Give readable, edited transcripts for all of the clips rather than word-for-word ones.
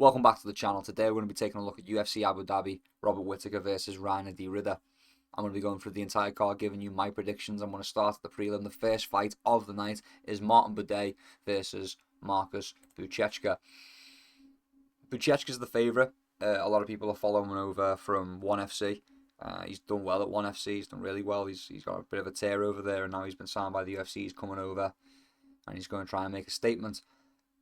Welcome back to the channel. Today we're going to be taking a look at UFC Abu Dhabi, Robert Whittaker versus Rainer D. Ridder. I'm going to be going through the entire card, giving you my predictions. I'm going to start at the prelim. The first fight of the night is Marc-André versus Marcus Buchecha. Buchecha's the favourite. A lot of people are following him over from ONE FC. He's done well at ONE FC. He's done really well. He's got a bit of a tear over there, and now he's been signed by the UFC. He's coming over, and he's going to try and make a statement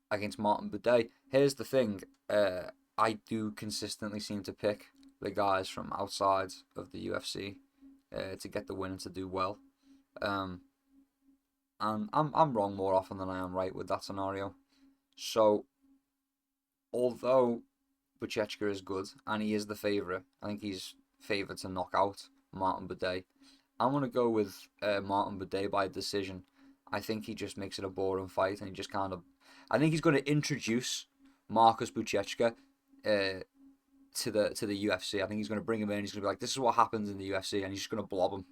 against Marc-André. Here's the thing, I do consistently seem to pick the guys from outside of the UFC to get the win and to do well. And I'm wrong more often than I am right with that scenario. So, although Buchecha is good, and he is the favourite, I think he's favoured to knock out Marc-André. I'm going to go with Marc-André by decision. I think he just makes it a boring fight, and he just kind of... I think he's going to introduce Marcus Buchecha to the UFC. I think he's going to bring him in. He's going to be like, this is what happens in the UFC, and he's just going to blob him.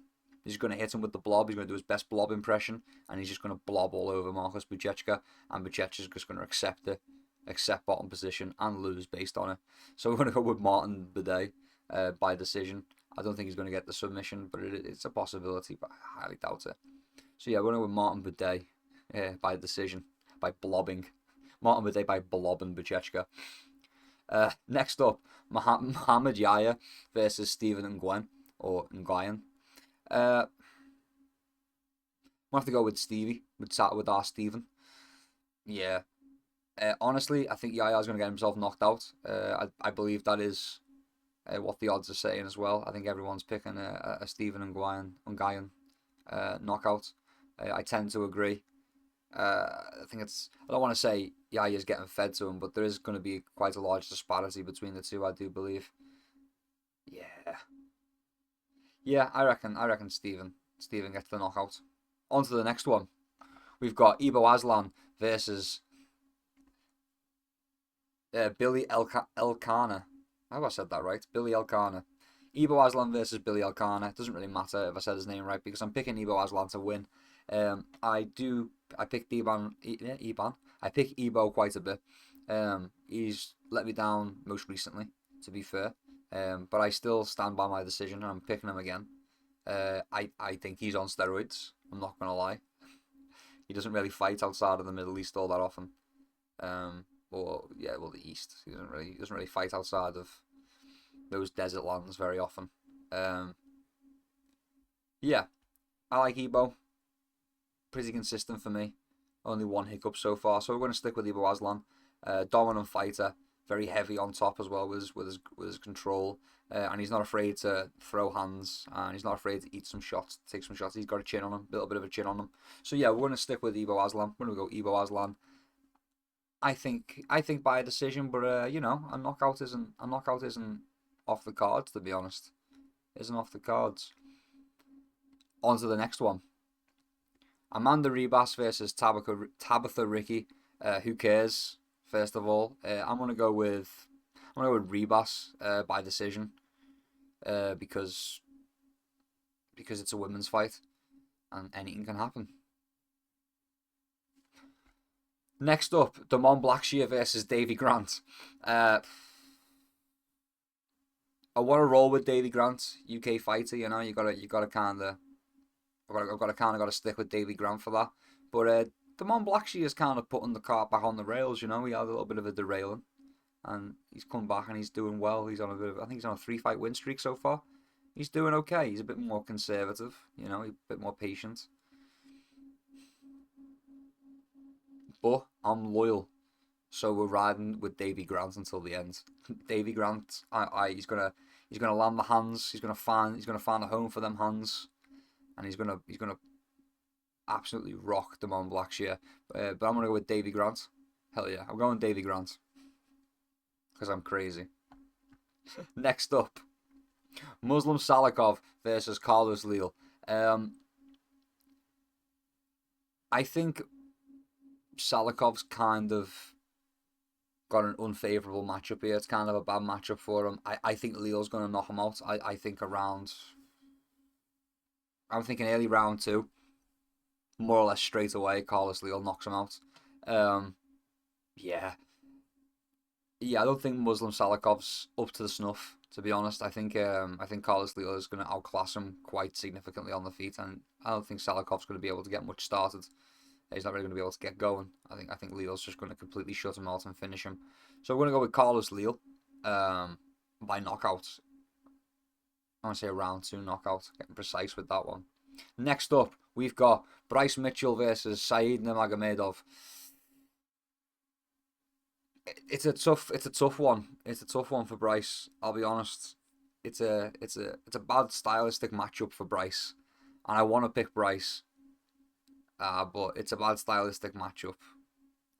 He's going to hit him with the blob. He's going to do his best blob impression, and he's just going to blob all over Marcus Buchecha, and Buchecha's just going to accept bottom position, and lose based on it. So we're going to go with Marc-André by decision. I don't think he's going to get the submission, but it's a possibility, but I highly doubt it. So yeah, we're going to go with Marc-André by decision. By blobbing. Marc-André by blobbing Buchecha. Next up, Muhammad Yahya versus Stephen Nguyen. Or Nguyen. We'll have to go with Stevie. With our Stephen. Yeah. Honestly, I think Yahya's going to get himself knocked out. I believe that is what the odds are saying as well. I think everyone's picking a Stephen Nguyen knockout. I tend to agree. I think I don't want to say Yaya's getting fed to him, but there is going to be quite a large disparity between the two, I do believe. Yeah, I reckon Stephen gets the knockout. On to the next one. We've got Ibo Aslan versus Billy Elkana. I hope I said that right. Billy Elkana. Ibo Aslan versus Billy Elkana. It doesn't really matter if I said his name right, because I'm picking Ibo Aslan to win. I picked Iban. I pick Ibo quite a bit. He's let me down most recently, to be fair. But I still stand by my decision, and I'm picking him again. I think he's on steroids. I'm not gonna lie. He doesn't really fight outside of the Middle East all that often. The East. He doesn't really fight outside of those desert lands very often. Yeah, I like Ibo. Pretty consistent for me. Only one hiccup so far, so we're going to stick with Ibo Aslan. Dominant fighter, very heavy on top as well with his control, and he's not afraid to throw hands, and he's not afraid to eat some shots, take some shots. He's got a chin on him, a little bit of a chin on him. So yeah, we're going to stick with Ibo Aslan. We're going to go Ibo Aslan. I think by a decision, but a knockout isn't off the cards, to be honest. Isn't off the cards. On to the next one. Amanda Ribas versus Tabitha Ricci. Who cares? First of all, I'm gonna go with Ribas by decision, because it's a women's fight, and anything can happen. Next up, Damon Blackshear versus Davy Grant. I want to roll with Davy Grant, UK fighter. You know, you gotta kind of. I've got to stick with Davy Grant for that. But Damon Blackshear is kind of putting the cart back on the rails. You know, he had a little bit of a derailing, and he's come back and he's doing well. He's on I think he's on a 3-fight win streak so far. He's doing okay. He's a bit more conservative. You know, a bit more patient. But I'm loyal, so we're riding with Davy Grant until the end. Davy Grant, he's gonna land the hands. He's gonna find a home for them hands. And he's gonna absolutely rock Damon Blackshear. But I'm gonna go with Davy Grant. Hell yeah, I'm going Davy Grant because I'm crazy. Next up, Muslim Salikov versus Carlos Leal. I think Salikov's kind of got an unfavourable matchup here. It's kind of a bad matchup for him. I think Leal's gonna knock him out. I think I'm thinking early round 2, more or less straight away. Carlos Leal knocks him out. Yeah, Yeah, I don't think Muslim Salakov's up to the snuff. To be honest, I think Carlos Lila is going to outclass him quite significantly on the feet, and I don't think Salakov's going to be able to get much started. He's not really going to be able to get going. I think Leal's just going to completely shut him out and finish him. So we're going to go with Carlos Leal, by knockout. I want to say a round 2 knockout. Getting precise with that one. Next up, we've got Bryce Mitchell versus Saeed Nurmagomedov. It's a tough one. It's a tough one for Bryce. I'll be honest. It's a bad stylistic matchup for Bryce, and I want to pick Bryce. But it's a bad stylistic matchup.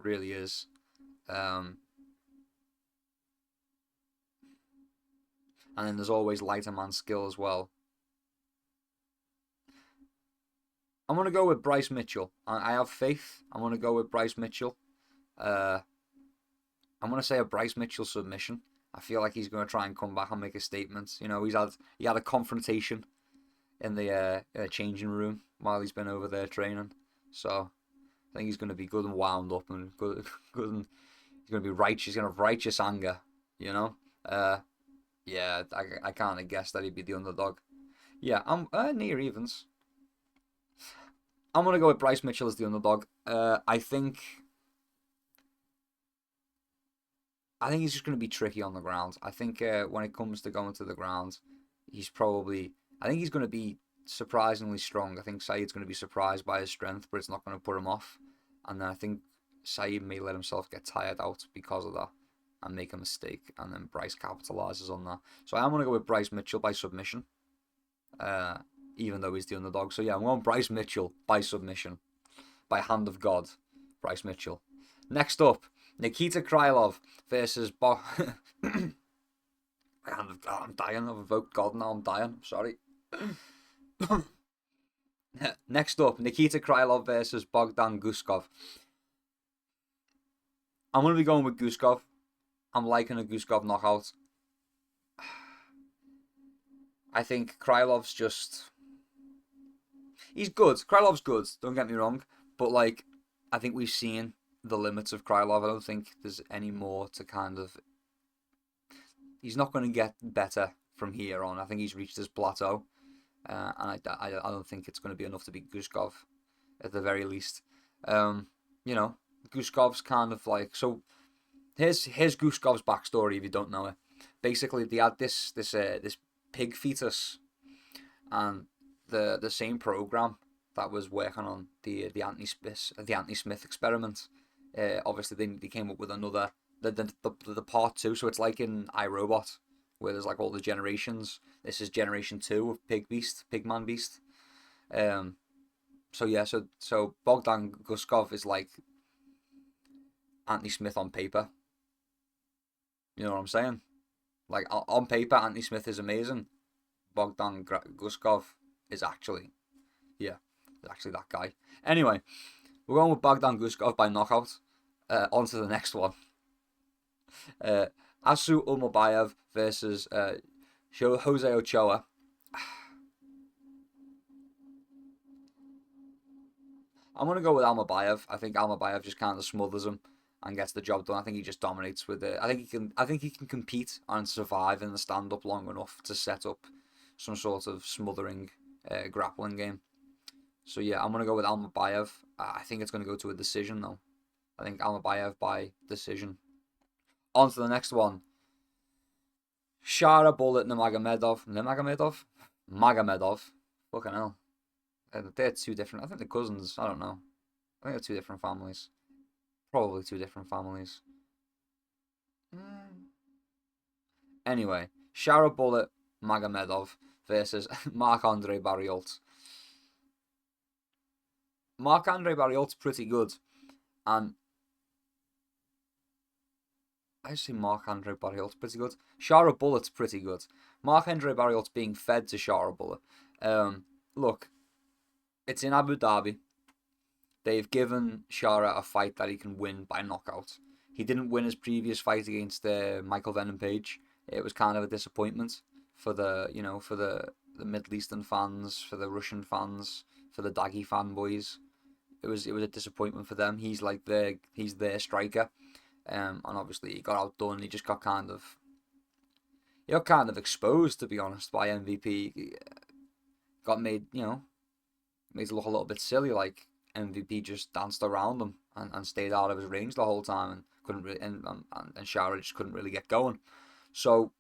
Really is. Um, and then there's always lighter man skill as well. I'm gonna go with Bryce Mitchell. I have faith. I'm gonna go with Bryce Mitchell. Uh, I'm gonna say a Bryce Mitchell submission. I feel like he's gonna try and come back and make a statement. He had a confrontation in the changing room while he's been over there training. So I think he's gonna be good and wound up and good, good and he's gonna be righteous. He's gonna have righteous anger. You know. Uh, yeah, I kind of guessed that he'd be the underdog. Yeah, I'm near evens. I'm gonna go with Bryce Mitchell as the underdog. I think he's just going to be tricky on the ground. I think when it comes to going to the ground, he's probably. I think he's going to be surprisingly strong. I think Saeed's going to be surprised by his strength, but it's not going to put him off. And then I think Saeed may let himself get tired out because of that and make a mistake, and then Bryce capitalizes on that. So I'm going to go with Bryce Mitchell by submission, uh, even though he's the underdog. So yeah, I'm going Bryce Mitchell by submission, by hand of God, Bryce Mitchell. Next up, Nikita Krylov versus hand of God, I'm dying. I've invoked God now. I'm dying. I'm sorry. Next up, Nikita Krylov versus Bogdan Guskov. I'm going to be going with Guskov. I'm liking a Guskov knockout. I think Krylov's just. He's good. Krylov's good, don't get me wrong. But, like, I think we've seen the limits of Krylov. I don't think there's any more to kind of. He's not going to get better from here on. I think he's reached his plateau. And I don't think it's going to be enough to beat Guskov, at the very least. You know, Guskov's kind of like. So, here's Guskov's backstory if you don't know it. Basically, they had this pig fetus, and the same program that was working on the Anthony Smith experiment. Obviously, they came up with another the part 2. So it's like in iRobot, where there's like all the generations. This is generation 2 of Pigman Beast. Um, so yeah, so Bogdan Guskov is like Anthony Smith on paper. You know what I'm saying? Like on paper, Anthony Smith is amazing. Bogdan Guskov is actually, yeah, is actually that guy. Anyway, we're going with Bogdan Guskov by knockout. On to the next one. Asu Umabayev versus Jose Ochoa. I'm gonna go with Almabayev. I think Almabayev just kind of smothers him and gets the job done. I think he just dominates with it. I think he can. I think he can compete and survive in the stand up long enough to set up some sort of smothering grappling game. So yeah, I'm gonna go with Almabayev. I think it's gonna go to a decision though. I think Almabayev by decision. On to the next one. Shara Bullet Nurmagomedov. Magomedov. Fucking hell. They're two different. I think they're cousins. I don't know. I think they're two different families. Probably two different families. Anyway, Shara Bullet Magomedov versus Marc-André Barriault. Marc-André Barriault's pretty good. And I say Marc-André Barriault's pretty good. Shara Bullet's pretty good. Marc-André Barriault's being fed to Shara Bullet. Look, it's in Abu Dhabi. They've given Shara a fight that he can win by knockout. He didn't win his previous fight against Michael Venom Page. It was kind of a disappointment for the Middle Eastern fans, for the Russian fans, for the Daggy fanboys. It was a disappointment for them. He's their striker. And obviously he got outdone. He just got kind of exposed, to be honest, by MVP. He got made, made to look a little bit silly. Like MVP just danced around him and stayed out of his range the whole time and couldn't really, and Shara just couldn't really get going. So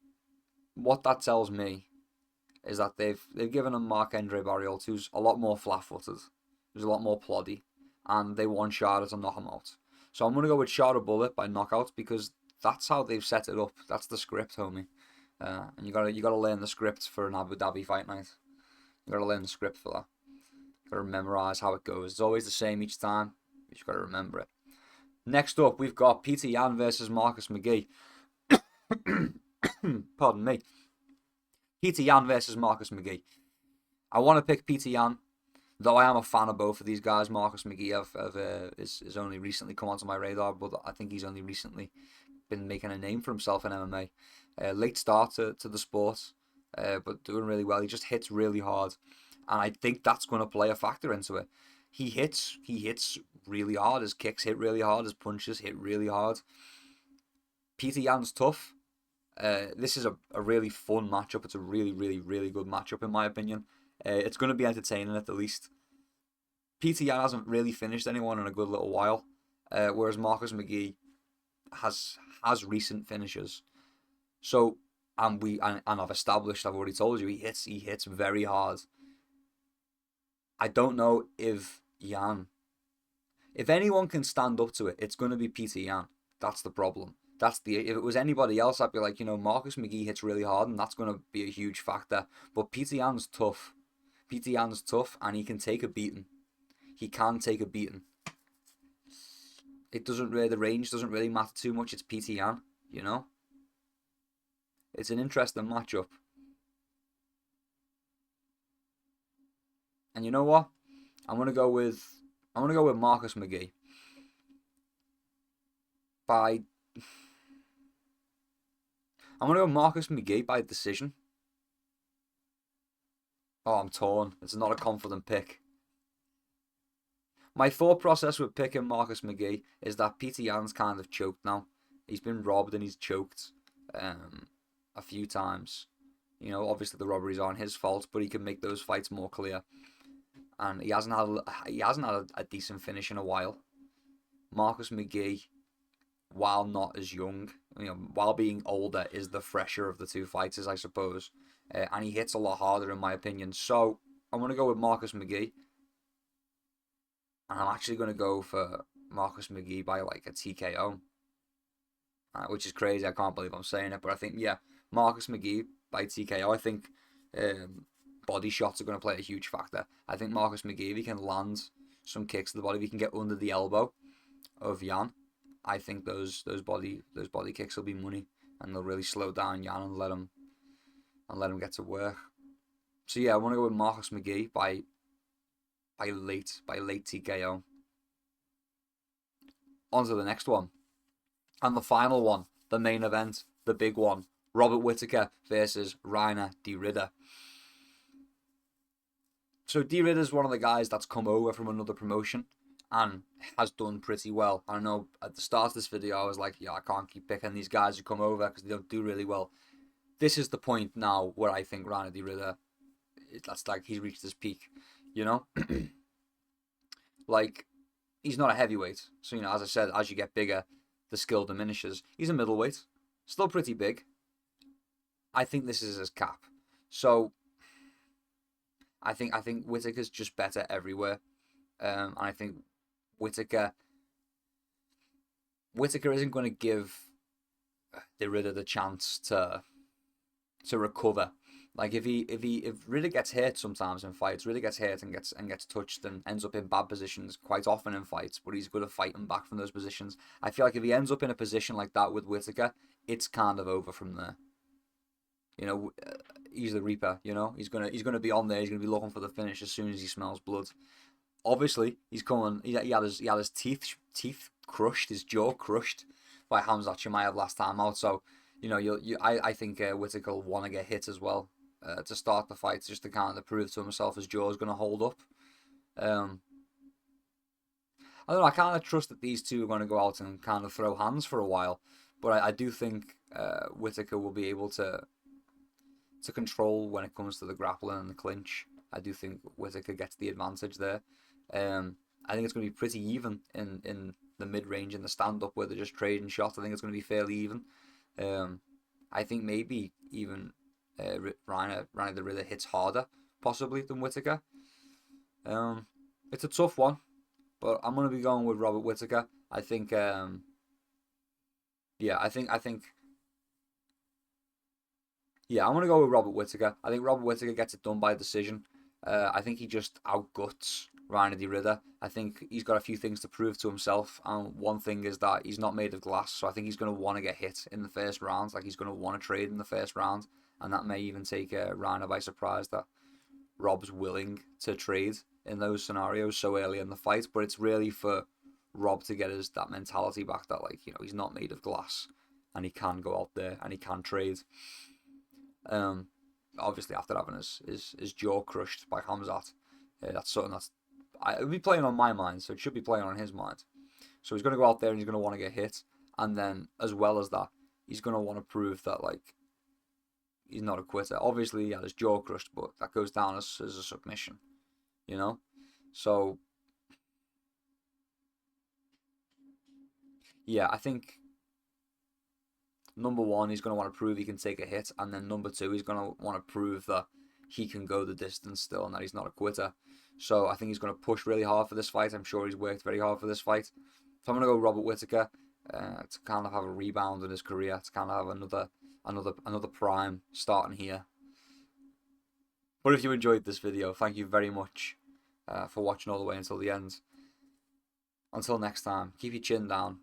what that tells me is that they've given him Marc-André Barrios, who's a lot more flat-footed, who's a lot more ploddy, and they want Shara to knock him out. So I'm gonna go with Shara Bullet by knockout because that's how they've set it up. That's the script, homie. And you gotta learn the script for an Abu Dhabi fight night. You gotta learn the script for that. You gotta memorize how it goes. It's always the same each time. You just gotta remember it. Next up, we've got Peter Yan versus Marcus McGee. Pardon me. Peter Yan versus Marcus McGee. I want to pick Peter Yan, though I am a fan of both of these guys. Marcus McGee is only recently come onto my radar, but I think he's only recently been making a name for himself in MMA. Late start to the sport, but doing really well. He just hits really hard, and I think that's going to play a factor into it. He hits really hard. His kicks hit really hard. His punches hit really hard. Peter Yan's tough. This is a really fun matchup. It's a really, really, really good matchup in my opinion. It's going to be entertaining at the least. Peter Yan hasn't really finished anyone in a good little while, whereas Marcus McGee has recent finishes. So and I've established, I've already told you, he hits very hard. I don't know if anyone can stand up to it, it's going to be Peter Yan. That's the problem. If it was anybody else, I'd be like, Marcus McGee hits really hard, and that's going to be a huge factor. But Peter Yan's tough. Peter Yan's tough, and he can take a beating. He can take a beating. The range doesn't really matter too much. It's Peter Yan, It's an interesting matchup. And you know what? I'm gonna go with Marcus McGee. I'm going to go Marcus McGee by decision. Oh, I'm torn. It's not a confident pick. My thought process with picking Marcus McGee is that Peter Yan's kind of choked now. He's been robbed and he's choked a few times. Obviously the robberies aren't his fault, but he can make those fights more clear. And he hasn't had a decent finish in a while. Marcus McGee, while not as young, while being older, is the fresher of the two fighters, I suppose. And he hits a lot harder, in my opinion. So I'm going to go with Marcus McGee. And I'm actually going to go for Marcus McGee by like a TKO. Which is crazy. I can't believe I'm saying it. But I think, Marcus McGee by TKO. I think body shots are going to play a huge factor. I think Marcus McGee, if he can land some kicks to the body, if he can get under the elbow of Yan, I think those body kicks will be money, and they'll really slow down Yan and let him get to work. So I want to go with Marcus McGee by late TKO. On to the next one, and the final one, the main event, the big one: Robert Whittaker versus Reiner de Ridder. So de Ridder's one of the guys that's come over from another promotion and has done pretty well. I know at the start of this video I was like, I can't keep picking these guys who come over because they don't do really well. This is the point now where I think Reiner de Ridder, that's like he's reached his peak, Like, he's not a heavyweight. So, as I said, as you get bigger, the skill diminishes. He's a middleweight, still pretty big. I think this is his cap. So I think Whittaker's just better everywhere. And I think Whittaker isn't going to give de Ridder the chance to recover. Like if Ridder gets hurt sometimes in fights, Ridder gets hurt and gets touched and ends up in bad positions quite often in fights, but he's good at fighting back from those positions. I feel like if he ends up in a position like that with Whittaker, it's kind of over from there. He's the Reaper. He's gonna be on there. He's gonna be looking for the finish as soon as he smells blood. Obviously, he's coming. He had his teeth crushed, his jaw crushed by Khamzat Chimaev last time out. So, I think Whittaker will want to get hit as well to start the fight, just to kind of prove to himself his jaw is going to hold up. I don't know. I kind of trust that these two are going to go out and kind of throw hands for a while, but I do think Whittaker will be able to control when it comes to the grappling and the clinch. I do think Whittaker gets the advantage there. I think it's going to be pretty even in the mid-range and the stand-up where they're just trading shots. I think it's going to be fairly even. I think maybe even Ryan the Riddler hits harder, possibly, than Whittaker. It's a tough one, but I'm going to be going with Robert Whittaker. I think, I think, yeah, I'm going to go with Robert Whittaker. I think Robert Whittaker gets it done by decision. I think he just outguts Ryan the Riddler. I think he's got a few things to prove to himself, and one thing is that he's not made of glass, so I think he's going to want to get hit in the first round. Like, he's going to want to trade in the first round, and that may even take Ryan by surprise that Rob's willing to trade in those scenarios so early in the fight. But it's really for Rob to get that mentality back that, like, you know, he's not made of glass, and he can go out there and he can trade. Obviously after having his jaw crushed by Hamzat, that's something it would be playing on my mind, so it should be playing on his mind. So he's going to go out there and he's going to want to get hit, and then as well as that, he's going to want to prove that, like, he's not a quitter. Obviously he had his jaw crushed, but that goes down as a submission, you know. So yeah, I think number one, he's going to want to prove he can take a hit, and then number two, he's going to want to prove that he can go the distance still and that he's not a quitter. So I think he's going to push really hard for this fight. I'm sure he's worked very hard for this fight. So I'm going to go Robert Whittaker to kind of have a rebound in his career, to kind of have another prime starting here. But if you enjoyed this video, thank you very much for watching all the way until the end. Until next time, keep your chin down,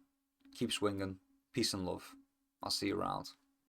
keep swinging, peace and love. I'll see you around.